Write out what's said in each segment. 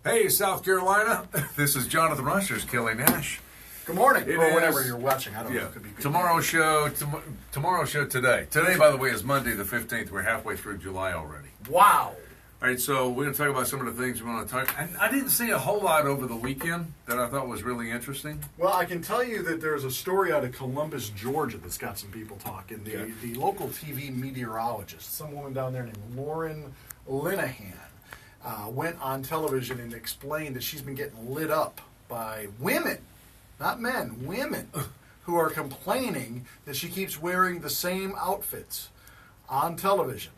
Hey, South Carolina. This is Jonathon Rushers, Kelly Nash. Good morning, It or is- whenever you're watching. I don't know. Yeah. It could be good. Tomorrow's show today. Today, by the way, is Monday the 15th. We're halfway through July already. Wow. All right, so we're going to talk about some of the things we want to talk. And I didn't see a whole lot over the weekend that I thought was really interesting. Well, I can tell you that there's a story out of Columbus, Georgia that's got some people talking. The local TV meteorologist, some woman down there named Lauren Linehan, went on television and explained that she's been getting lit up by women, not men, women, who are complaining that she keeps wearing the same outfits on television.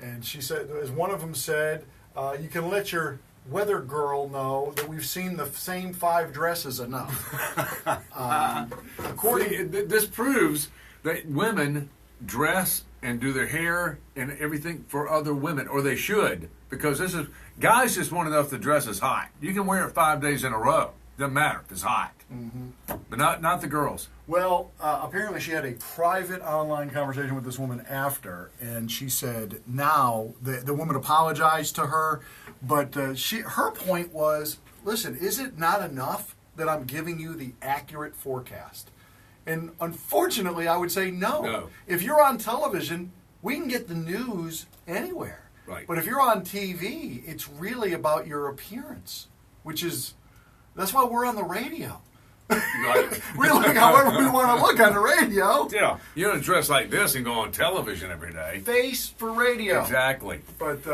And she said, as one of them said, you can let your weather girl know that we've seen the same 5 dresses enough. This proves that women dress and do their hair and everything for other women, or they should, because guys just want to know if the dress is hot. You can wear it 5 days in a row. Doesn't matter if it's hot. Mm-hmm. But not the girls. Well, apparently she had a private online conversation with this woman after, and she said now the woman apologized to her, but her point was, listen, is it not enough that I'm giving you the accurate forecast? And unfortunately, I would say no. If you're on television, we can get the news anywhere. Right. But if you're on TV, it's really about your appearance, that's why we're on the radio. Right. We look however we want to look on the radio. Yeah. You don't dress like this and go on television every day. Face for radio. Exactly. But,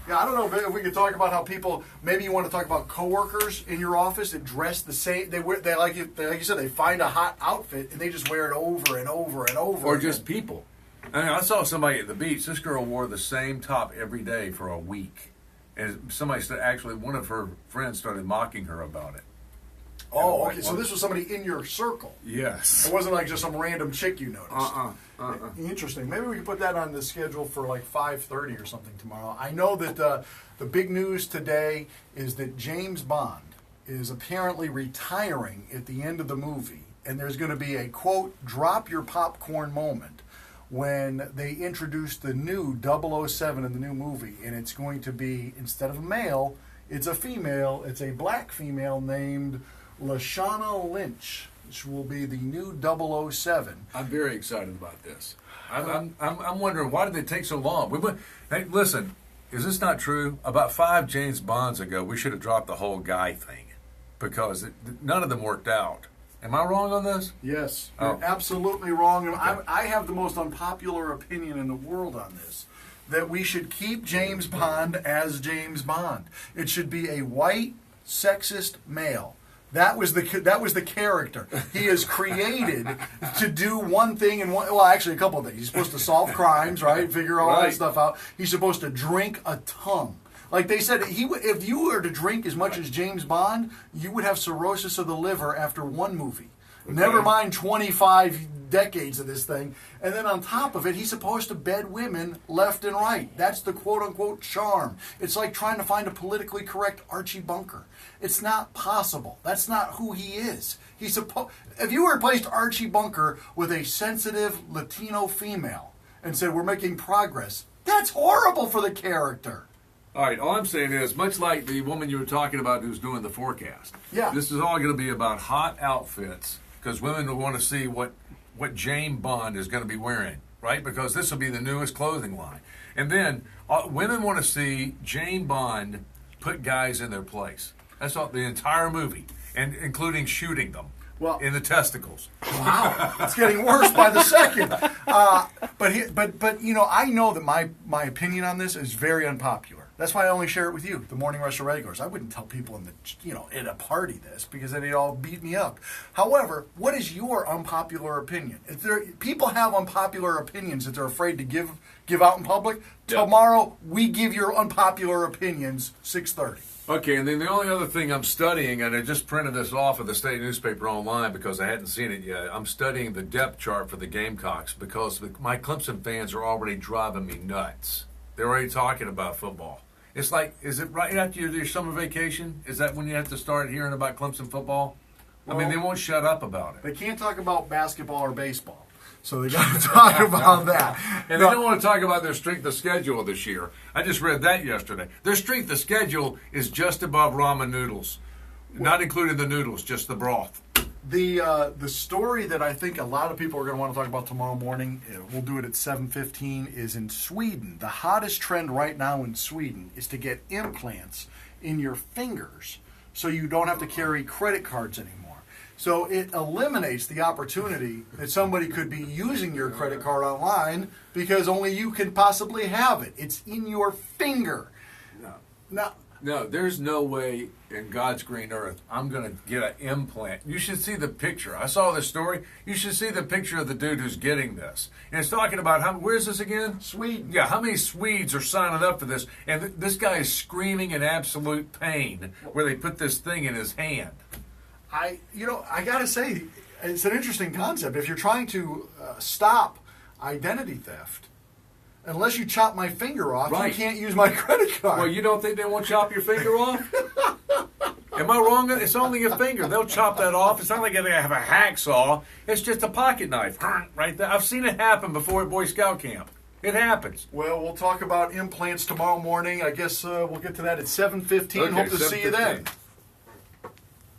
I don't know if we could talk about how people, maybe you want to talk about coworkers in your office that dress the same. They like you said, they find a hot outfit and they just wear it over and over and over. Or again. just people. I mean, I saw somebody at the beach. This girl wore the same top every day for a week. And one of her friends started mocking her about it. Oh, okay. So this was somebody in your circle. Yes. It wasn't like just some random chick you noticed. Interesting. Maybe we can put that on the schedule for like 5:30 or something tomorrow. I know that the big news today is that James Bond is apparently retiring at the end of the movie. And there's going to be a, quote, drop your popcorn moment when they introduce the new 007 in the new movie. And it's going to be, instead of a male, it's a female. It's a black female named Lashana Lynch, which will be the new 007. I'm very excited about this. I'm wondering, why did they take so long? Hey, listen, is this not true? About 5 James Bonds ago, we should have dropped the whole guy thing because none of them worked out. Am I wrong on this? Yes, you're absolutely wrong. Okay. I have the most unpopular opinion in the world on this, that we should keep James Bond as James Bond. It should be a white, sexist male. That was the character. He is created to do one thing actually a couple of things. He's supposed to solve crimes, right? Figure all that stuff out. He's supposed to drink a ton. Like they said, if you were to drink as much as James Bond, you would have cirrhosis of the liver after one movie. Okay. Never mind 25 decades of this thing. And then on top of it, he's supposed to bed women left and right. That's the quote-unquote charm. It's like trying to find a politically correct Archie Bunker. It's not possible. That's not who he is. If you replaced Archie Bunker with a sensitive Latino female and said, we're making progress, that's horrible for the character. All right, all I'm saying is, much like the woman you were talking about who's doing the forecast, this is all going to be about hot outfits, because women will want to see what James Bond is going to be wearing, right? Because this will be the newest clothing line. And then women want to see James Bond put guys in their place. That's all, the entire movie, and including shooting them in the testicles. Wow, it's getting worse by the second. But I know that my opinion on this is very unpopular. That's why I only share it with you, the Morning Rush of regulars. I wouldn't tell people at a party this, because then they'd all beat me up. However, what is your unpopular opinion? People have unpopular opinions that they're afraid to give out in public. Yep. Tomorrow, we give your unpopular opinions 6:30. Okay, and then the only other thing I'm studying, and I just printed this off of the state newspaper online because I hadn't seen it yet. I'm studying the depth chart for the Gamecocks because my Clemson fans are already driving me nuts. They're already talking about football. It's like, is it right after your summer vacation? Is that when you have to start hearing about Clemson football? Well, I mean, they won't shut up about it. They can't talk about basketball or baseball. So they got to talk about that. And they don't want to talk about their strength of schedule this year. I just read that yesterday. Their strength of schedule is just above ramen noodles, not including the noodles, just the broth. The story that I think a lot of people are going to want to talk about tomorrow morning, we'll do it at 7:15, is in Sweden. The hottest trend right now in Sweden is to get implants in your fingers so you don't have to carry credit cards anymore. So it eliminates the opportunity that somebody could be using your credit card online because only you can possibly have it. It's in your finger. No, there's no way in God's green earth I'm going to get an implant. You should see the picture. I saw this story. You should see the picture of the dude who's getting this. And it's talking about, where's this again? Sweden. Yeah, how many Swedes are signing up for this? And this guy is screaming in absolute pain where they put this thing in his hand. I got to say, it's an interesting concept. If you're trying to stop identity theft, unless you chop my finger off, right, you can't use my credit card. Well, you don't think they won't chop your finger off? Am I wrong? It's only a finger. They'll chop that off. It's not like they have a hacksaw. It's just a pocket knife right there. I've seen it happen before at Boy Scout camp. It happens. Well, we'll talk about implants tomorrow morning. I guess we'll get to that at 7:15. Okay, Hope to see you then.